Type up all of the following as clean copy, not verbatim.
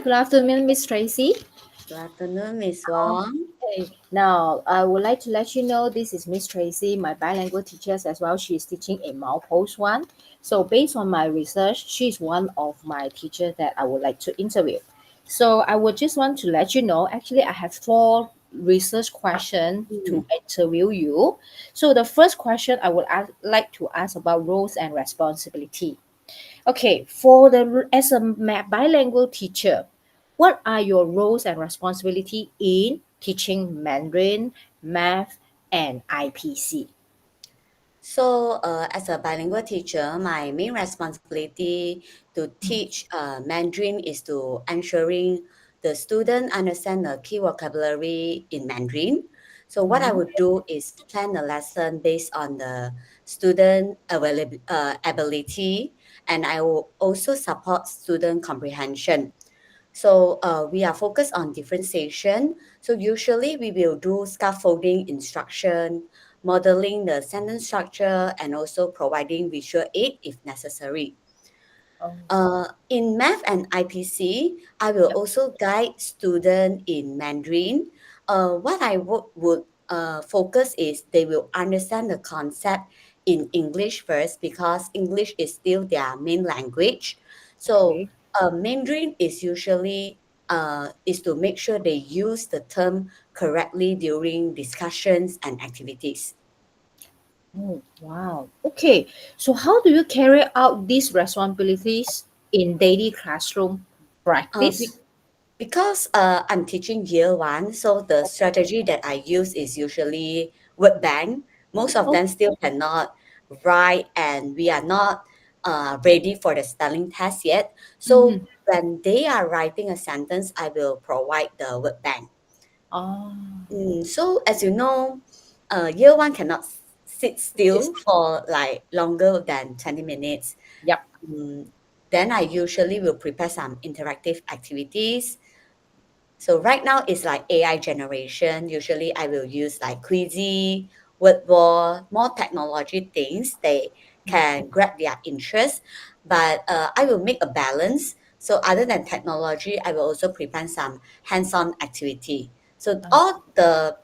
good afternoon, Miss Tracy. Good afternoon, Miss Wong. Okay, now I would like to let you know this is Miss Tracy, my bilingual teacher as well. She is teaching a Milepost one. So based on my research, she is one of my teachers that I would like to interview. So I would just want to let you know, actually I have four research questions to Mm. interview you. So the first question I would like to ask about roles and responsibility. Okay, for the as a bilingual teacher, what are your roles and responsibility in teaching Mandarin, math, and IPC? As a bilingual teacher, my main responsibility to teach Mandarin is to ensuring the student understand the key vocabulary in Mandarin. So, what I Mhm. would do is plan a lesson based on the student ability, and I will also support student comprehension. We are focused on differentiation. So usually we will do scaffolding instruction, modeling the sentence structure, and also providing visual aid if necessary. Oh, In math and IPC, I will yep. also guide students in Mandarin. What I would focus is they will understand the concept in English first because English is still their main language. So Okay. Mandarin is usually is to make sure they use the term correctly during discussions and activities. Oh, wow. Okay. So how do you carry out these responsibilities in daily classroom Uh, practice? be- Because I'm teaching year one, so the strategy that I use is usually word bank. Most of Oh, them still cannot write, and we are not ready for the spelling test yet. So mm-hmm. when they are writing a sentence, I will provide the word bank. Oh, So as you know, year one cannot sit yes. still for like longer than 20 minutes. Yep. Mm, then I usually will prepare some interactive activities. So right now it's like AI generation. Usually I will use like Quizy, Word Wall, more technology things. They can grab their interest, but I will make a balance. So other than technology, I will also prepare some hands-on activity. So all the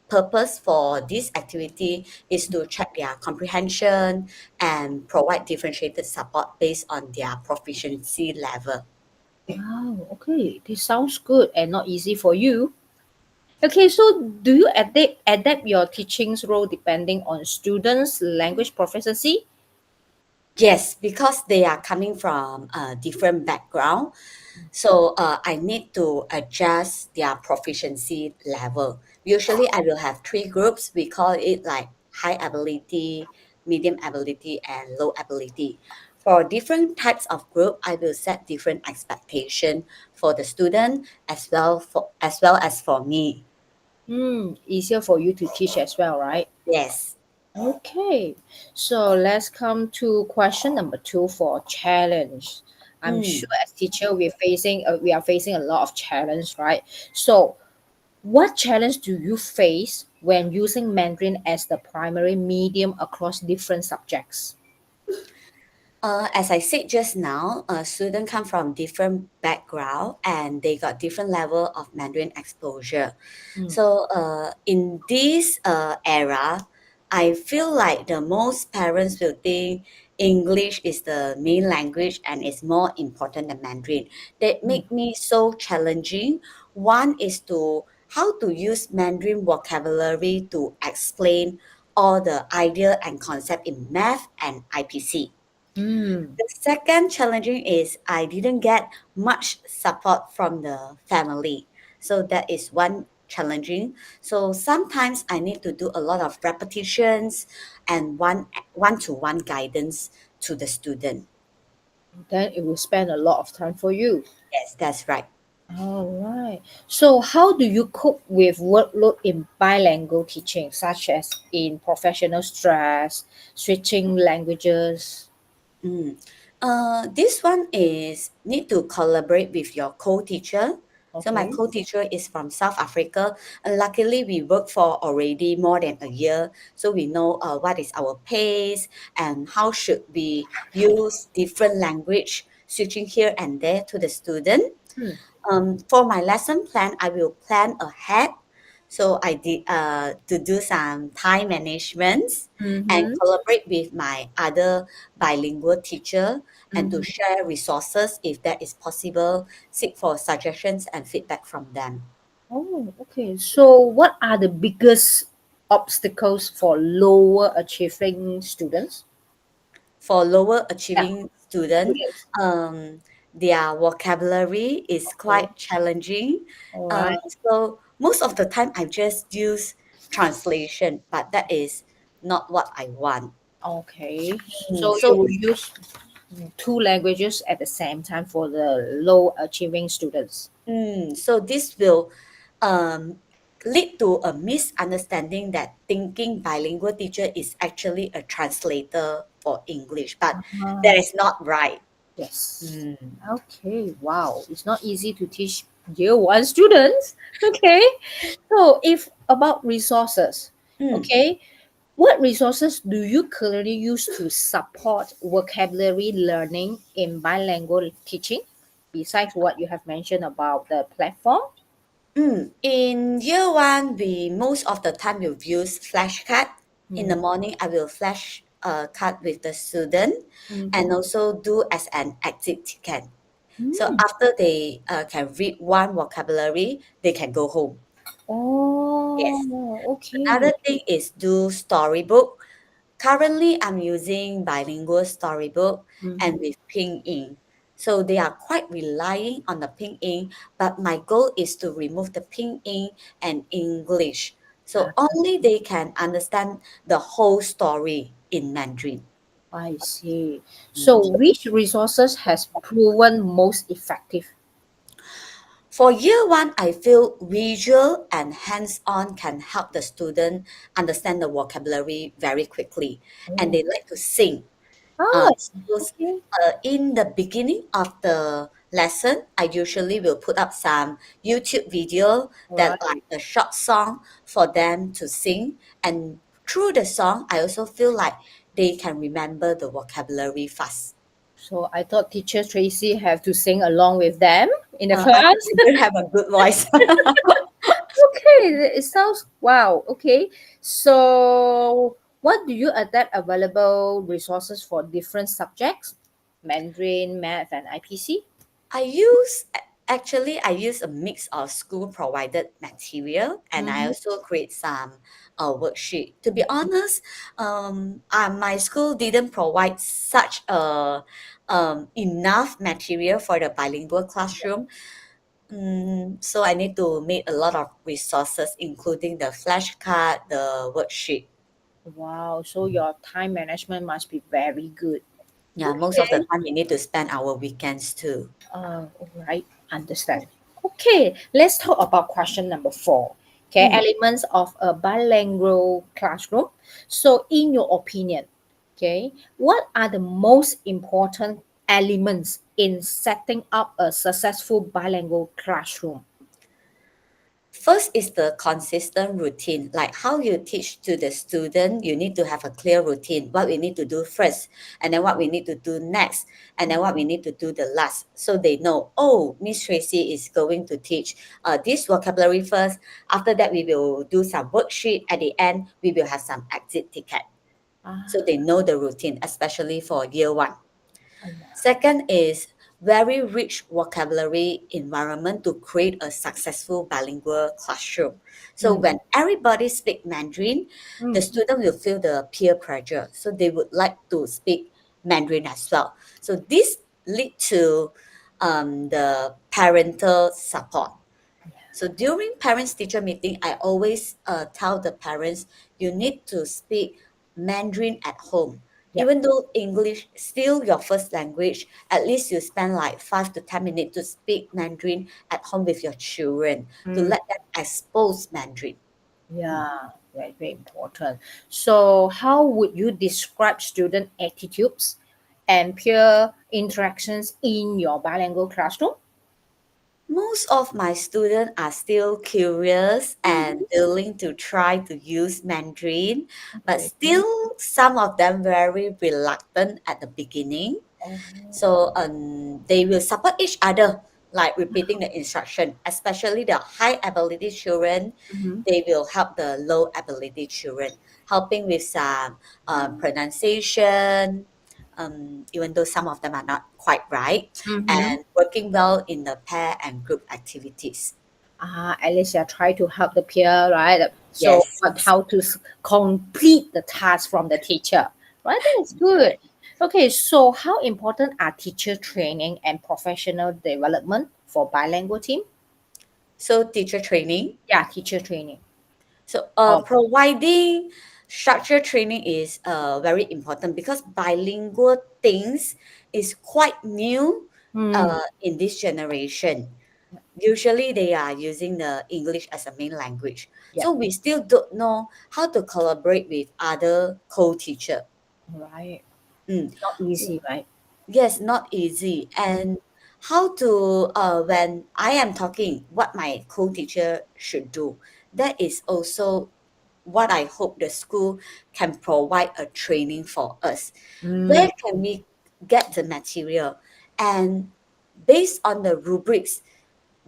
purpose for this activity is to check their comprehension and provide differentiated support based on their proficiency level. Wow. Okay. This sounds good and not easy for you. Okay, so do you adapt your teaching's role depending on students' language proficiency? Yes, because they are coming from a different background. So I need to adjust their proficiency level. Usually I will have three groups. We call it like high ability, medium ability, and low ability. For different types of group, I will set different expectation for the student as well as for me. Easier for you to teach as well, right? Yes. Okay, so let's come to question number two for challenge. I'm sure Mm. as teacher we are facing a lot of challenge, right? So, what challenge do you face when using Mandarin as the primary medium across different subjects? As I said just now, students come from different background and they got different level of Mandarin exposure. Mm, So in this era, I feel like the most parents will think English is the main language and is more important than Mandarin. That mm, make me so challenging. One is to how to use Mandarin vocabulary to explain all the idea and concept in math and IPC. mm. The second challenging is I didn't get much support from the family. So that is one challenging. So sometimes I need to do a lot of repetitions and one-to-one guidance to the student. Then it will spend a lot of time for you. Yes, that's right. All right. So, how do you cope with workload in bilingual teaching, such as in professional stress, switching languages? Mm. This one is need to collaborate with your co-teacher. So my Okay. co-teacher is from South Africa, and luckily we work for already more than a year, so we know what is our pace and how should we use different language switching here and there to the student. For my lesson plan, I will plan ahead. So I did to do some time management and Mm-hmm. collaborate with my other bilingual teacher and to Mm-hmm. share resources if that is possible, seek for suggestions and feedback from them. Oh, okay. So, what are the biggest obstacles for lower achieving students? For lower Yeah, achieving student, students. um, their vocabulary is Okay. quite challenging. All Uh, right. so most of the time I just use translation, but that is not what I want. Okay. Mm, So you so will use two languages at the same time for the low achieving students. so this will um, lead to a misunderstanding that thinking bilingual teacher is actually a translator for English, but that Ah, is not right. yes. Mm. Okay. Wow. It's not easy to teach year one students. Okay. So if about resources, Mm. okay, what resources do you currently use to support vocabulary learning in bilingual teaching? Besides what you have mentioned about the platform? In year one, we most of the time will use flashcard. In the Mm. morning, I will flash card with the student and Mm-hmm. also do as an exit ticket. So Mm. after they can read one vocabulary, they can go home. Yes. Oh, okay. Another thing is do storybook. Currently, I'm using bilingual storybook and Mm-hmm. with Ping Ink. So they are quite relying on the Ping Ink, but my goal is to remove the Ping Ink and English. So only they can understand the whole story in Mandarin. I see. Mm. So, which resources has proven most effective? For year one, I feel visual and hands-on can help the student understand the vocabulary very quickly, and Oh, they like to sing. ah, Suppose okay. in the beginning of the lesson, I usually will put up some YouTube video All that right. like a short song for them to sing. And through the song, I also feel like they can remember the vocabulary fast. So, I thought teacher Tracy have to sing along with them in the I class. think they have a good voice. Okay, it sounds wow. Okay, so what do you adapt available resources for different subjects? Mandarin, math, and IPC? I use actually I use a mix of school provided material and I Mm-hmm. also create some worksheet. To be honest, my school didn't provide such a enough material for the bilingual classroom. So I need to make a lot of resources, including the flashcard, the worksheet. Wow, so your time management must be very good. Yeah, most of the Okay. time we need to spend our weekends too. All right, understand. Okay, let's talk about question number four. Okay, Mm. elements of a bilingual classroom. So, in your opinion, okay, what are the most important elements in setting up a successful bilingual classroom? First is the consistent routine, like how you teach to the student, you need to have a clear routine, what we need to do first, and then what we need to do next, and then what we need to do the last. So they know, oh, Miss Tracy is going to teach this vocabulary first. After that, we will do some worksheet. At the end, we will have some exit ticket. So Ah, they know the routine, especially for year one. yeah. Second is very rich vocabulary environment to create a successful bilingual classroom. So Mm, when everybody speak Mandarin, the mm, student will feel the peer pressure. So they would like to speak Mandarin as well. So this lead to the parental support. So during parents teacher meeting, I always tell the parents you need to speak Mandarin at home. yeah. Even though English still your first language, at least you spend like 5 to 10 minutes to speak Mandarin at home with your children to Mm, let them expose Mandarin. yeah, very, very important. So, how would you describe student attitudes and peer interactions in your bilingual classroom? Most of my students are still curious and Mhm. willing to try to use Mandarin, but Okay. still some of them very reluctant at the beginning. Oh, So they will support each other like repeating the instruction, especially the high ability children. Mm-hmm. They will help the low ability children, helping with some pronunciation, even though some of them are not quite right, Mm-hmm. and working well in the pair and group activities. At least you try to help the peer, right? So, Yes. but how to complete the task from the teacher, right? That is good. Okay, so how important are teacher training and professional development for bilingual team? So teacher training. Yeah, teacher training. So Oh, providing structured training is very important because bilingual things is quite new hmm. in this generation. Usually they are using the English as a main language. Yeah, So we still don't know how to collaborate with other co-teacher. right. Mm. Not easy, right? Yes, not easy. And how to, when I am talking, what my co-teacher should do. That is also what I hope the school can provide a training for us. Mm, Where can we get the material? And based on the rubrics,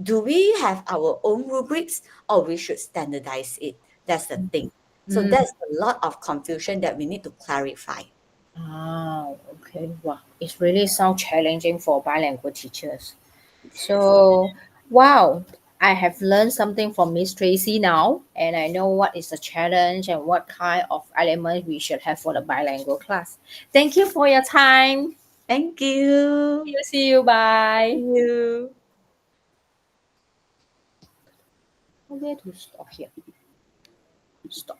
do we have our own rubrics or we should standardize it? That's the thing. So mm. that's a lot of confusion that we need to clarify. Okay. Wow, it really sounds challenging for bilingual teachers. So, wow, I have learned something from Miss Tracy now, and I know what is the challenge and what kind of elements we should have for the bilingual class. Thank you for your time. Thank you. See you. Bye. See you. Where to stop here? Stop.